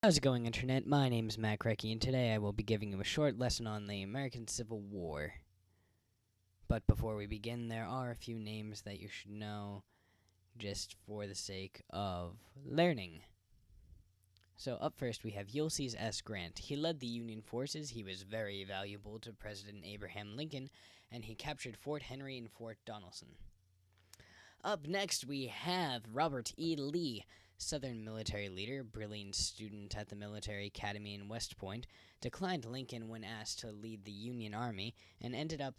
How's it going, Internet? My name is Matt Krecky, and today I will be giving you a short lesson on the American Civil War. But before we begin, there are a few names that you should know just for the sake of learning. So up first we have Ulysses S. Grant. He led the Union forces, he was very valuable to President Abraham Lincoln, and he captured Fort Henry and Fort Donelson. Up next we have Robert E. Lee, Southern military leader, brilliant student at the military academy in West Point, declined Lincoln when asked to lead the Union Army, and ended up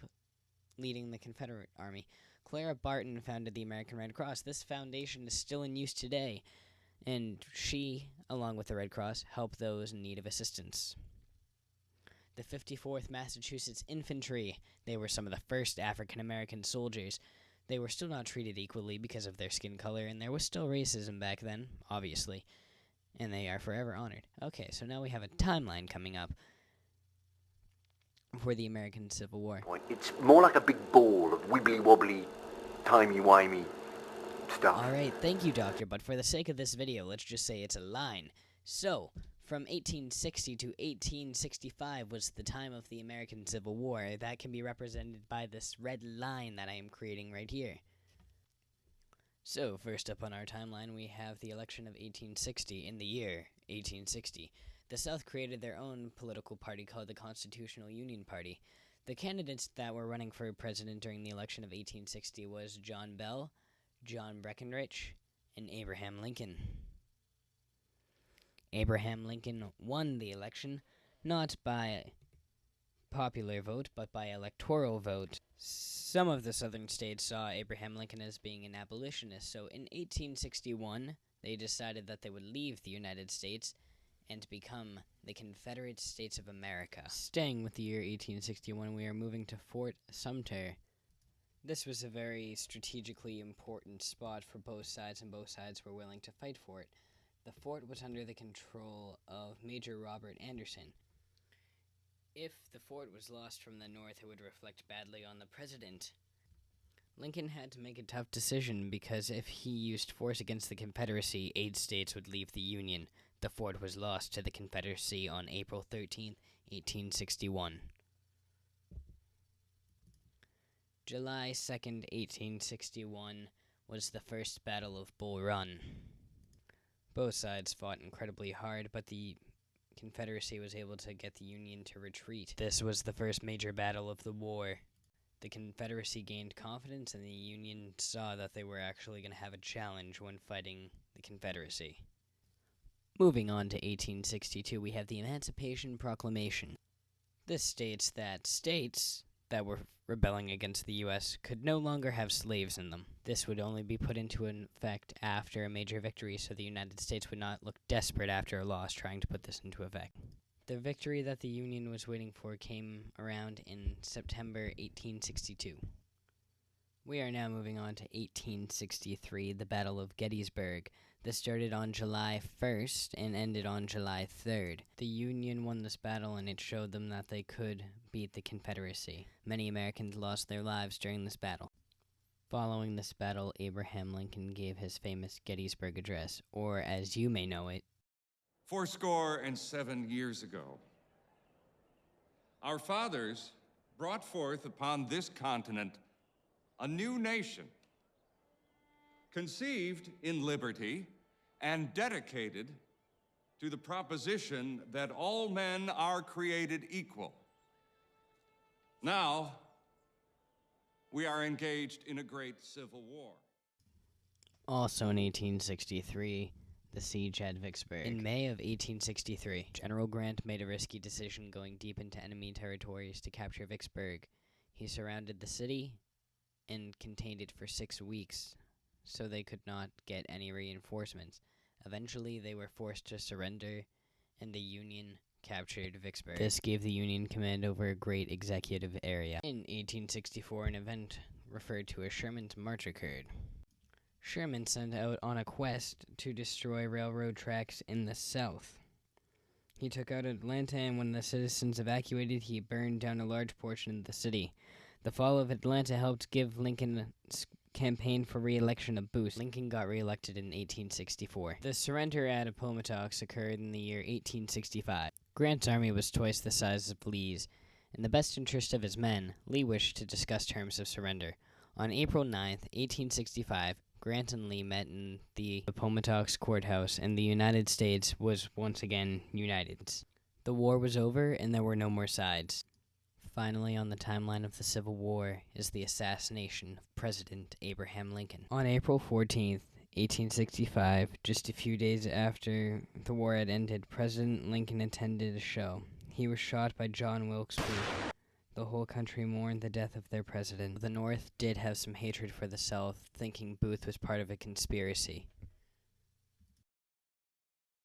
leading the Confederate Army. Clara Barton founded the American Red Cross. This foundation is still in use today, and she, along with the Red Cross, help those in need of assistance. The 54th Massachusetts Infantry. They were some of the first African-American soldiers. They were still not treated equally because of their skin color, and there was still racism back then, obviously, and they are forever honored. Okay, so now we have a timeline coming up for the American Civil War. It's more like a big ball of wibbly-wobbly, timey-wimey stuff. Alright, thank you, Doctor, but for the sake of this video, let's just say it's a line. So, from 1860 to 1865 was the time of the American Civil War. That can be represented by this red line that I am creating right here. So, first up on our timeline, we have the election of 1860. In the year 1860, the South created their own political party called the Constitutional Union Party. The candidates that were running for president during the election of 1860 was John Bell, John Breckinridge, and Abraham Lincoln. Abraham Lincoln won the election, not by popular vote, but by electoral vote. Some of the southern states saw Abraham Lincoln as being an abolitionist, so in 1861, they decided that they would leave the United States and become the Confederate States of America. Staying with the year 1861, we are moving to Fort Sumter. This was a very strategically important spot for both sides, and both sides were willing to fight for it. The fort was under the control of Major Robert Anderson. If the fort was lost from the north, it would reflect badly on the president. Lincoln had to make a tough decision because if he used force against the Confederacy, 8 states would leave the Union. The fort was lost to the Confederacy on April 13, 1861. July 2nd, 1861 was the first Battle of Bull Run. Both sides fought incredibly hard, but the Confederacy was able to get the Union to retreat. This was the first major battle of the war. The Confederacy gained confidence, and the Union saw that they were actually going to have a challenge when fighting the Confederacy. Moving on to 1862, we have the Emancipation Proclamation. This states that were rebelling against the U.S. could no longer have slaves in them. This would only be put into effect after a major victory, so the United States would not look desperate after a loss trying to put this into effect. The victory that the Union was waiting for came around in September 1862. We are now moving on to 1863, the Battle of Gettysburg. This started on July 1st and ended on July 3rd. The Union won this battle, and it showed them that they could beat the Confederacy. Many Americans lost their lives during this battle. Following this battle, Abraham Lincoln gave his famous Gettysburg Address, or as you may know it, 77 years ago, our fathers brought forth upon this continent a new nation, conceived in liberty and dedicated to the proposition that all men are created equal. Now, we are engaged in a great civil war. Also in 1863, the siege at Vicksburg. In May of 1863, General Grant made a risky decision going deep into enemy territories to capture Vicksburg. He surrounded the city and contained it for 6 weeks, so they could not get any reinforcements. Eventually, they were forced to surrender, and the Union captured Vicksburg. This gave the Union command over a great executive area. In 1864, an event referred to as Sherman's March occurred. Sherman set out on a quest to destroy railroad tracks in the South. He took out Atlanta, and when the citizens evacuated, he burned down a large portion of the city. The fall of Atlanta helped give Lincoln campaign for re-election of Booth, Lincoln got re-elected in 1864. The surrender at Appomattox occurred in the year 1865. Grant's army was twice the size of Lee's. In the best interest of his men, Lee wished to discuss terms of surrender. On April 9, 1865, Grant and Lee met in the Appomattox courthouse, and the United States was once again united. The war was over, and there were no more sides. Finally, on the timeline of the Civil War is the assassination of President Abraham Lincoln. On April 14th, 1865, just a few days after the war had ended, President Lincoln attended a show. He was shot by John Wilkes Booth. The whole country mourned the death of their president. The North did have some hatred for the South, thinking Booth was part of a conspiracy.